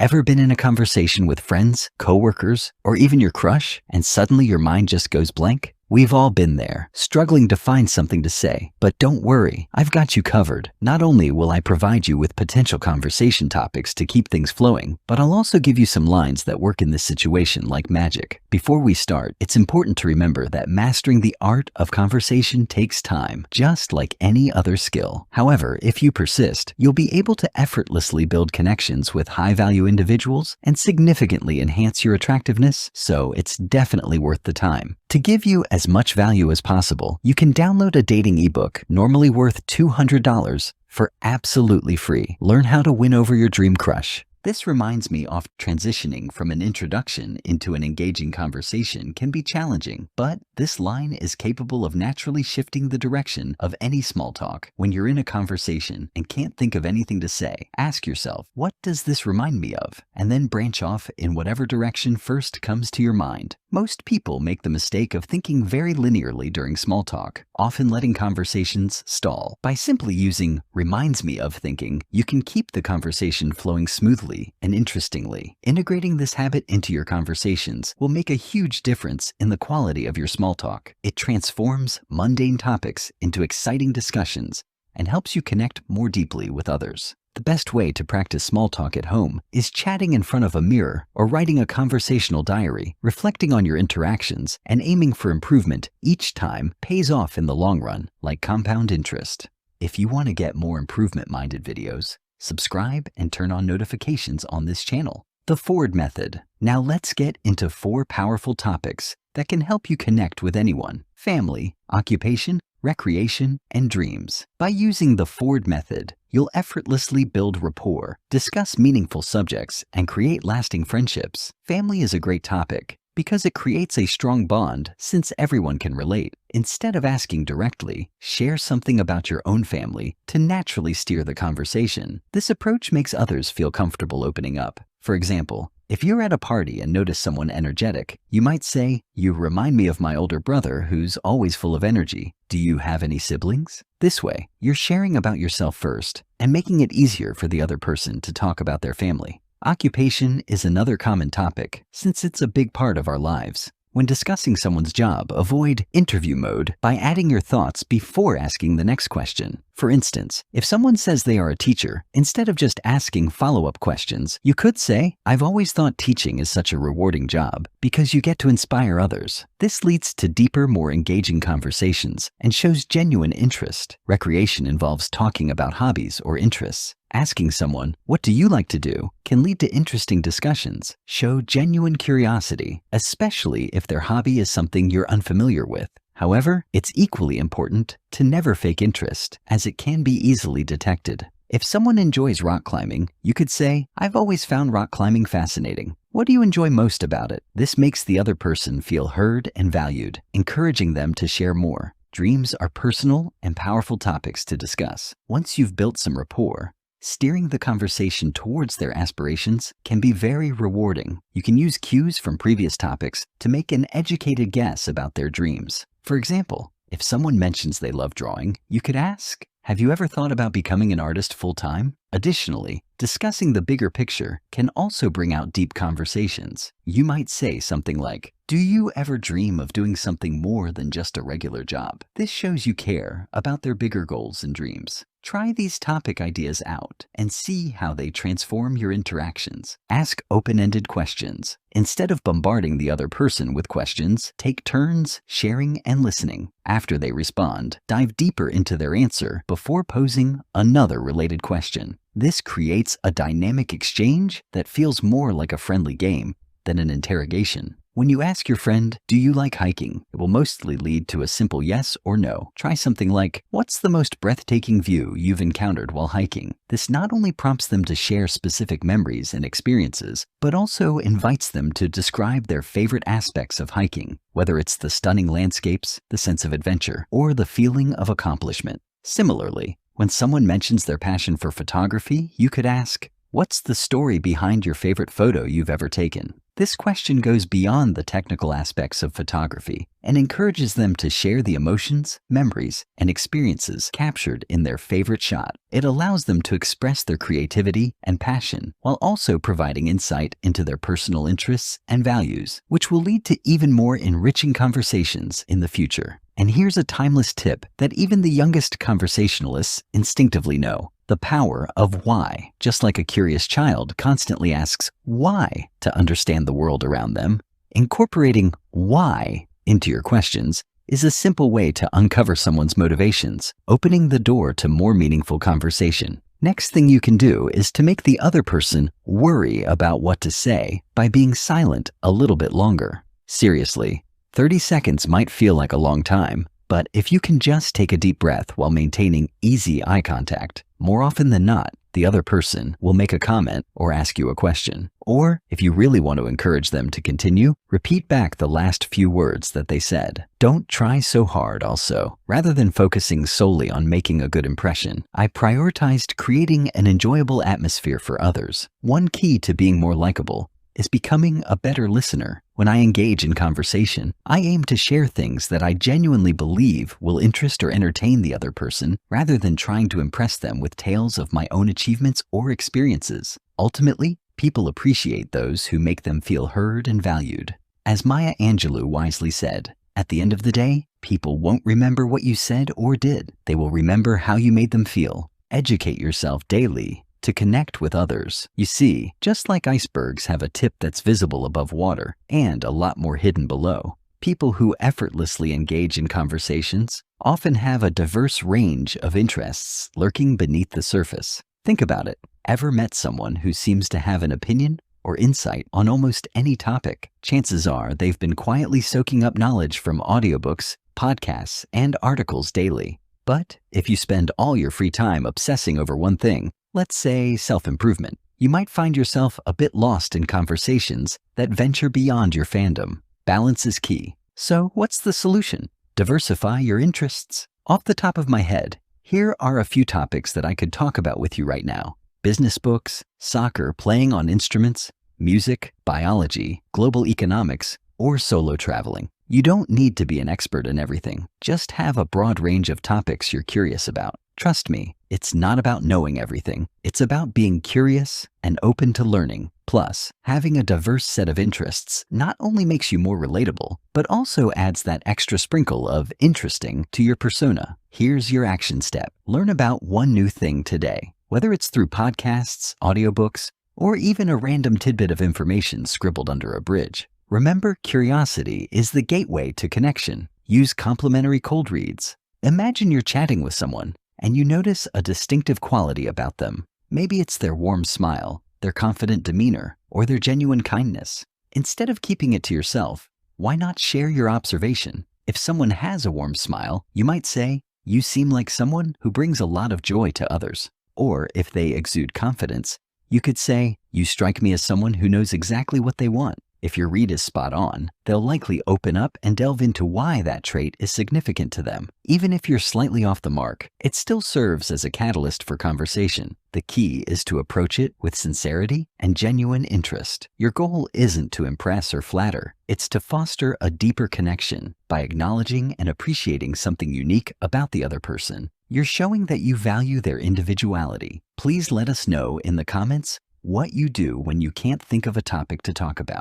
Ever been in a conversation with friends, coworkers, or even your crush, and suddenly your mind just goes blank? We've all been there, struggling to find something to say. But don't worry, I've got you covered. Not only will I provide you with potential conversation topics to keep things flowing, but I'll also give you some lines that work in this situation like magic. Before we start, it's important to remember that mastering the art of conversation takes time, just like any other skill. However, if you persist, you'll be able to effortlessly build connections with high-value individuals and significantly enhance your attractiveness, so it's definitely worth the time. To give you as much value as possible, you can download a dating ebook, normally worth $200, for absolutely free. Learn how to win over your dream crush. This reminds me of transitioning from an introduction into an engaging conversation can be challenging, but this line is capable of naturally shifting the direction of any small talk. When you're in a conversation and can't think of anything to say, ask yourself, what does this remind me of? And then branch off in whatever direction first comes to your mind. Most people make the mistake of thinking very linearly during small talk, often letting conversations stall. By simply using reminds me of thinking, you can keep the conversation flowing smoothly and interestingly. Integrating this habit into your conversations will make a huge difference in the quality of your small talk. It transforms mundane topics into exciting discussions and helps you connect more deeply with others. The best way to practice small talk at home is chatting in front of a mirror or writing a conversational diary. Reflecting on your interactions and aiming for improvement each time pays off in the long run, like compound interest. If you want to get more improvement-minded videos, subscribe and turn on notifications on this channel. The Ford Method. Now let's get into 4 powerful topics that can help you connect with anyone: family, occupation, recreation, and dreams. By using the Ford Method, you'll effortlessly build rapport, discuss meaningful subjects, and create lasting friendships. Family is a great topic because it creates a strong bond since everyone can relate. Instead of asking directly, share something about your own family to naturally steer the conversation. This approach makes others feel comfortable opening up. For example, if you're at a party and notice someone energetic, you might say, "You remind me of my older brother who's always full of energy. Do you have any siblings?" This way, you're sharing about yourself first and making it easier for the other person to talk about their family. Occupation is another common topic since it's a big part of our lives. When discussing someone's job, avoid interview mode by adding your thoughts before asking the next question. For instance, if someone says they are a teacher, instead of just asking follow-up questions, you could say, "I've always thought teaching is such a rewarding job because you get to inspire others." This leads to deeper, more engaging conversations and shows genuine interest. Recreation involves talking about hobbies or interests. Asking someone, "What do you like to do?" can lead to interesting discussions. Show genuine curiosity, especially if their hobby is something you're unfamiliar with. However, it's equally important to never fake interest, as it can be easily detected. If someone enjoys rock climbing, you could say, "I've always found rock climbing fascinating. What do you enjoy most about it?" This makes the other person feel heard and valued, encouraging them to share more. Dreams are personal and powerful topics to discuss. Once you've built some rapport, steering the conversation towards their aspirations can be very rewarding. You can use cues from previous topics to make an educated guess about their dreams. For example, if someone mentions they love drawing, you could ask, "Have you ever thought about becoming an artist full-time?" Additionally, discussing the bigger picture can also bring out deep conversations. You might say something like, "Do you ever dream of doing something more than just a regular job?" This shows you care about their bigger goals and dreams. Try these topic ideas out and see how they transform your interactions. Ask open-ended questions. Instead of bombarding the other person with questions, take turns sharing and listening. After they respond, dive deeper into their answer before posing another related question. This creates a dynamic exchange that feels more like a friendly game than an interrogation. When you ask your friend, "Do you like hiking?" it will mostly lead to a simple yes or no. Try something like, "What's the most breathtaking view you've encountered while hiking?" This not only prompts them to share specific memories and experiences, but also invites them to describe their favorite aspects of hiking, whether it's the stunning landscapes, the sense of adventure, or the feeling of accomplishment. Similarly, when someone mentions their passion for photography, you could ask, What's the story behind your favorite photo you've ever taken? This question goes beyond the technical aspects of photography and encourages them to share the emotions, memories, and experiences captured in their favorite shot. It allows them to express their creativity and passion while also providing insight into their personal interests and values, which will lead to even more enriching conversations in the future. And here's a timeless tip that even the youngest conversationalists instinctively know: the power of why. Just like a curious child constantly asks why to understand the world around them, incorporating why into your questions is a simple way to uncover someone's motivations, opening the door to more meaningful conversation. Next thing you can do is to make the other person worry about what to say by being silent a little bit longer. Seriously, 30 seconds might feel like a long time, but if you can just take a deep breath while maintaining easy eye contact, more often than not, the other person will make a comment or ask you a question. Or, if you really want to encourage them to continue, repeat back the last few words that they said. Don't try so hard also. Rather than focusing solely on making a good impression, I prioritized creating an enjoyable atmosphere for others. One key to being more likable is becoming a better listener. When I engage in conversation, I aim to share things that I genuinely believe will interest or entertain the other person, rather than trying to impress them with tales of my own achievements or experiences. Ultimately, people appreciate those who make them feel heard and valued. As Maya Angelou wisely said, at the end of the day, people won't remember what you said or did. They will remember how you made them feel. Educate yourself daily to connect with others. You see, just like icebergs have a tip that's visible above water and a lot more hidden below, people who effortlessly engage in conversations often have a diverse range of interests lurking beneath the surface. Think about it. Ever met someone who seems to have an opinion or insight on almost any topic? Chances are they've been quietly soaking up knowledge from audiobooks, podcasts, and articles daily. But if you spend all your free time obsessing over one thing, let's say self-improvement, you might find yourself a bit lost in conversations that venture beyond your fandom. Balance is key. So what's the solution? Diversify your interests. Off the top of my head, here are a few topics that I could talk about with you right now: business books, soccer, playing on instruments, music, biology, global economics, or solo traveling. You don't need to be an expert in everything. Just have a broad range of topics you're curious about. Trust me, it's not about knowing everything. It's about being curious and open to learning. Plus, having a diverse set of interests not only makes you more relatable, but also adds that extra sprinkle of interesting to your persona. Here's your action step. Learn about one new thing today, whether it's through podcasts, audiobooks, or even a random tidbit of information scribbled under a bridge. Remember, curiosity is the gateway to connection. Use complimentary cold reads. Imagine you're chatting with someone and you notice a distinctive quality about them. Maybe it's their warm smile, their confident demeanor, or their genuine kindness. Instead of keeping it to yourself, why not share your observation? If someone has a warm smile, you might say, "You seem like someone who brings a lot of joy to others." Or if they exude confidence, you could say, "You strike me as someone who knows exactly what they want." If your read is spot on, they'll likely open up and delve into why that trait is significant to them. Even if you're slightly off the mark, it still serves as a catalyst for conversation. The key is to approach it with sincerity and genuine interest. Your goal isn't to impress or flatter. It's to foster a deeper connection by acknowledging and appreciating something unique about the other person. You're showing that you value their individuality. Please let us know in the comments what you do when you can't think of a topic to talk about.